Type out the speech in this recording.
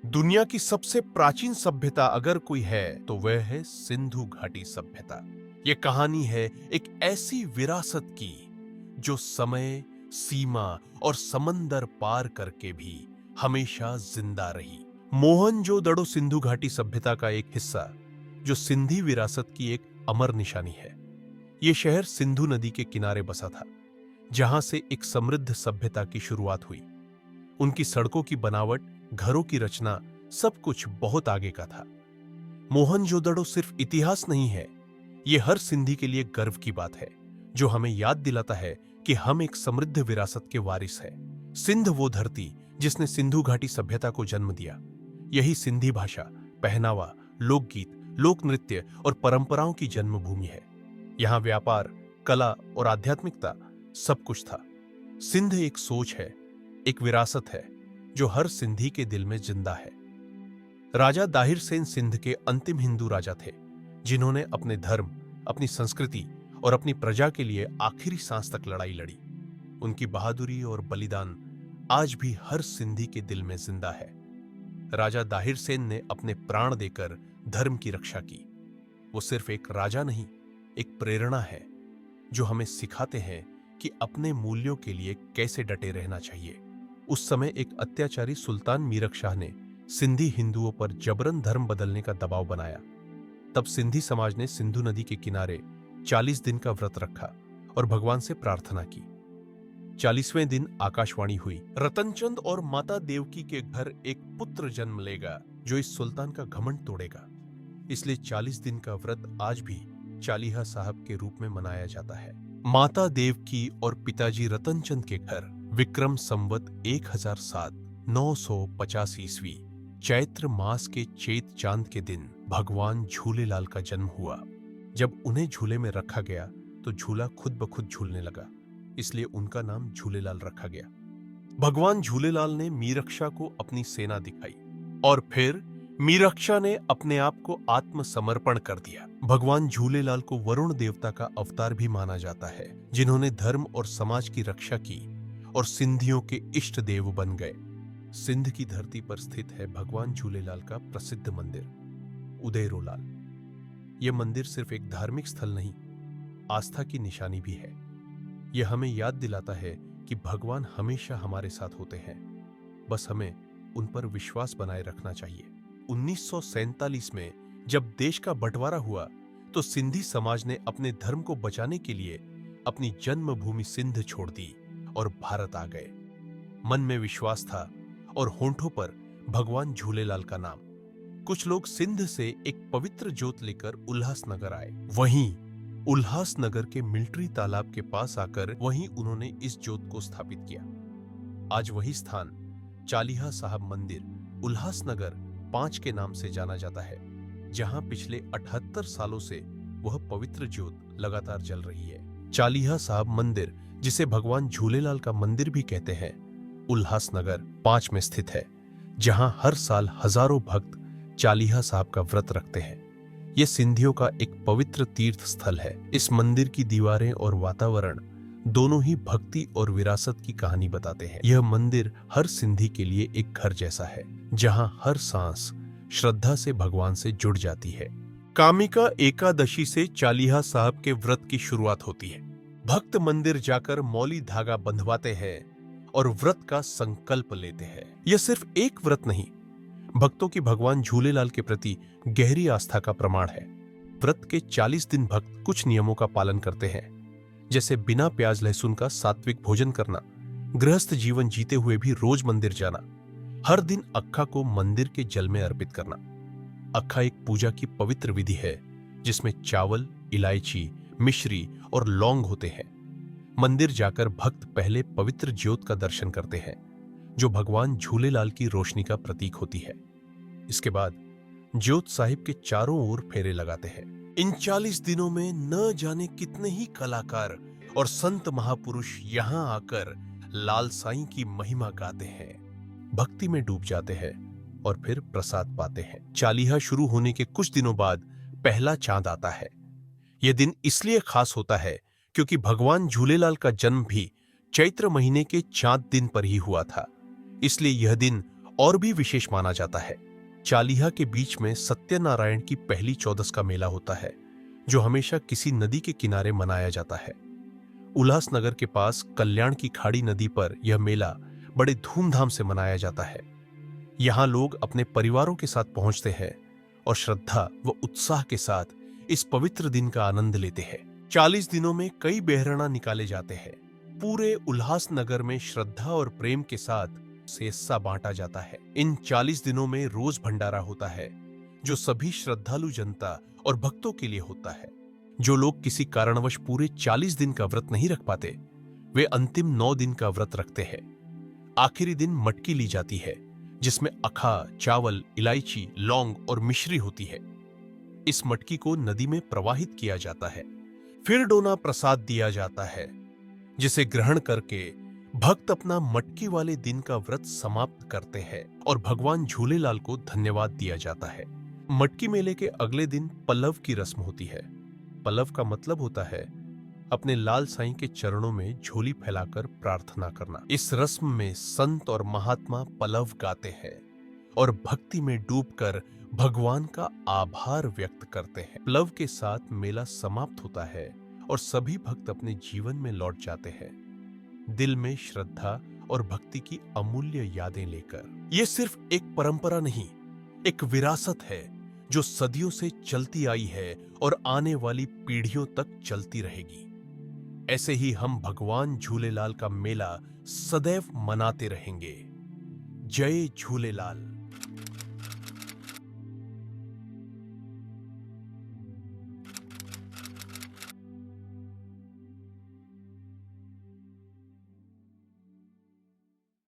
दुनिया की सबसे प्राचीन सभ्यता अगर कोई है तो वह है सिंधु घाटी सभ्यता। यह कहानी है एक ऐसी विरासत की जो समय, सीमा और समंदर पार करके भी हमेशा जिंदा रही। मोहनजोदड़ो सिंधु घाटी सभ्यता का एक हिस्सा जो सिंधी विरासत की एक अमर निशानी है। यह शहर सिंधु नदी के किनारे बसा था, जहां से एक समृद्ध सभ्यता की शुरुआत हुई। उनकी सड़कों की बनावट, घरों की रचना, सब कुछ बहुत आगे का था। मोहनजोदड़ो सिर्फ इतिहास नहीं है, यह हर सिंधी के लिए गर्व की बात है, जो हमें याद दिलाता है कि हम एक समृद्ध विरासत के वारिस हैं। सिंध वो धरती जिसने सिंधु घाटी सभ्यता को जन्म दिया। यही सिंधी भाषा, पहनावा, लोकगीत, लोक नृत्य और परंपराओं की जन्मभूमि है। यहां व्यापार, कला और आध्यात्मिकता सब कुछ था। सिंध एक सोच है, एक विरासत है जो हर सिंधी के दिल में जिंदा है। राजा दाहिर सेन सिंध के अंतिम हिंदू राजा थे, जिन्होंने अपने धर्म, अपनी संस्कृति और अपनी प्रजा के लिए आखिरी सांस तक लड़ाई लड़ी। उनकी बहादुरी और बलिदान आज भी हर सिंधी के दिल में जिंदा है। राजा दाहिर सेन ने अपने प्राण देकर धर्म की रक्षा की। वो सिर्फ एक राजा नहीं, एक प्रेरणा है जो हमें सिखाते हैं कि अपने मूल्यों के लिए कैसे डटे रहना चाहिए। उस समय एक अत्याचारी सुल्तान मीरक शाह ने सिंधी हिंदुओं पर जबरन धर्म बदलने का दबाव बनाया। तब सिंधी समाज ने सिंधु नदी के किनारे 40 दिन का व्रत रखा और भगवान से प्रार्थना की। 40वें दिन आकाशवाणी हुई, रतनचंद और माता देवकी के घर एक पुत्र जन्म लेगा जो इस सुल्तान का घमंड तोड़ेगा। इसलिए 40 दिन का व्रत आज भी चालीहा साहब के रूप में मनाया जाता है। माता देवकी और पिताजी रतनचंद के घर विक्रम संवत 1007 950 ईस्वी चैत्र मास के चेत चांद के दिन भगवान झूलेलाल का जन्म हुआ। जब उन्हें झूले में रखा गया तो झूला खुद ब खुद झूलने लगा, इसलिए उनका नाम झूलेलाल रखा गया। भगवान झूलेलाल ने मीरक्षा को अपनी सेना दिखाई और फिर मीरक्षा ने अपने आप को आत्मसमर्पण कर दिया। भगवान झूलेलाल को वरुण देवता का अवतार भी माना जाता है, जिन्होंने धर्म और समाज की रक्षा की और सिंधियों के इष्ट देव बन गए। सिंध की धरती पर स्थित है भगवान झूलेलाल का प्रसिद्ध मंदिर उदयरोलाल। यह मंदिर सिर्फ एक धार्मिक स्थल नहीं, आस्था की निशानी भी है। यह हमें याद दिलाता है कि भगवान हमेशा हमारे साथ होते हैं, बस हमें उन पर विश्वास बनाए रखना चाहिए। 1947 में जब देश का बंटवारा हुआ तो सिंधी समाज ने अपने धर्म को बचाने के लिए अपनी जन्मभूमि सिंध छोड़ दी और भारत आ गए। मन में विश्वास था और होंठों पर भगवान झूलेलाल का नाम। कुछ लोग सिंध से एक पवित्र जोत लेकर उल्हासनगर आए। वहीं उल्हासनगर के मिलिट्री तालाब के पास आकर वहीं उन्होंने इस जोत को स्थापित किया। आज वही स्थान चालीहा साहब मंदिर उल्हासनगर 5 के नाम से जाना जाता है, जहां पिछले 78 सालों से वह पवित्र ज्योत लगातार जल रही है। चालीहा साहब मंदिर, जिसे भगवान झूलेलाल का मंदिर भी कहते हैं, उल्हासनगर 5 में स्थित है, जहां हर साल हजारों भक्त चालीहा साहब का व्रत रखते हैं। यह सिंधियों का एक पवित्र तीर्थ स्थल है। इस मंदिर की दीवारें और वातावरण दोनों ही भक्ति और विरासत की कहानी बताते हैं। यह मंदिर हर सिंधी के लिए एक घर जैसा है, जहां हर सांस श्रद्धा से भगवान से जुड़ जाती है। कामिका एकादशी से चालीहा साहब के व्रत की शुरुआत होती है। भक्त मंदिर जाकर मौली धागा बंधवाते हैं और व्रत का संकल्प लेते हैं। यह सिर्फ एक व्रत नहीं, भक्तों की भगवान झूलेलाल के प्रति गहरी आस्था का प्रमाण है। व्रत के 40 दिन भक्त कुछ नियमों का पालन करते हैं, जैसे बिना प्याज लहसुन का सात्विक भोजन करना, गृहस्थ जीवन जीते हुए भी रोज मंदिर जाना, हर दिन अक्खा को मंदिर के जल में अर्पित करना। अक्खा एक पूजा की पवित्र विधि है, जिसमें चावल, इलायची, मिश्री और लौंग होते हैं। मंदिर जाकर भक्त पहले पवित्र ज्योत का दर्शन करते हैं, जो भगवान झूलेलाल की रोशनी का प्रतीक होती है। इसके बाद ज्योत साहिब के चारों ओर फेरे लगाते हैं। इन 40 दिनों में न जाने कितने ही कलाकार और संत महापुरुष यहाँ आकर लाल साईं की महिमा गाते हैं, भक्ति में डूब जाते हैं और फिर प्रसाद पाते हैं। चालीहा शुरू होने के कुछ दिनों बाद पहला चांद आता है। यह दिन इसलिए खास होता है क्योंकि भगवान झूलेलाल का जन्म भी चैत्र महीने के चांद दिन पर ही हुआ था। इसलिए यह दिन और भी विशेष माना जाता है। चालीहा के बीच में सत्यनारायण की पहली चौदस का मेला होता है, जो हमेशा किसी नदी के किनारे मनाया जाता है। उल्लासनगर के पास कल्याण की खाड़ी नदी पर यह मेला बड़े धूमधाम से मनाया जाता है। यहाँ लोग अपने परिवारों के साथ पहुंचते हैं और श्रद्धा व उत्साह के साथ इस पवित्र दिन का आनंद लेते हैं। 40 दिनों में कई बेहरणा निकाले जाते हैं। पूरे उल्लासनगर में श्रद्धा और प्रेम के साथ सेस्सा बांटा जाता है। इन 40 दिनों में रोज भंडारा होता है, जो सभी श्रद्धालु जनता और भक्तों के लिए होता है। जो लोग किसी कारणवश पूरे 40 दिन का व्रत नहीं रख पाते, वे अंतिम 9 दिन का व्रत रखते हैं। आखिरी दिन मटकी ली जाती है, जिसमें अखा, चावल, इलायची, लौंग और मिश्री होती है। इस मटकी को नदी में प्रवाहित किया जाता है। फिर डोना प्रसाद दिया जाता है, जिसे ग्रहण करके भक्त अपना मटकी वाले दिन का व्रत समाप्त करते हैं और भगवान झूलेलाल को धन्यवाद दिया जाता है। मटकी मेले के अगले दिन पल्लव की रस्म होती है। पल्लव का मतलब होता है अपने लाल साईं के चरणों में झोली फैलाकर प्रार्थना करना। इस रस्म में संत और महात्मा पल्लव गाते हैं और भक्ति में डूबकर भगवान का आभार व्यक्त करते हैं। पल्लव के साथ मेला समाप्त होता है और सभी भक्त अपने जीवन में लौट जाते हैं, दिल में श्रद्धा और भक्ति की अमूल्य यादें लेकर। यह सिर्फ एक परंपरा नहीं, एक विरासत है जो सदियों से चलती आई है और आने वाली पीढ़ियों तक चलती रहेगी। ऐसे ही हम भगवान झूलेलाल का मेला सदैव मनाते रहेंगे। जय झूलेलाल।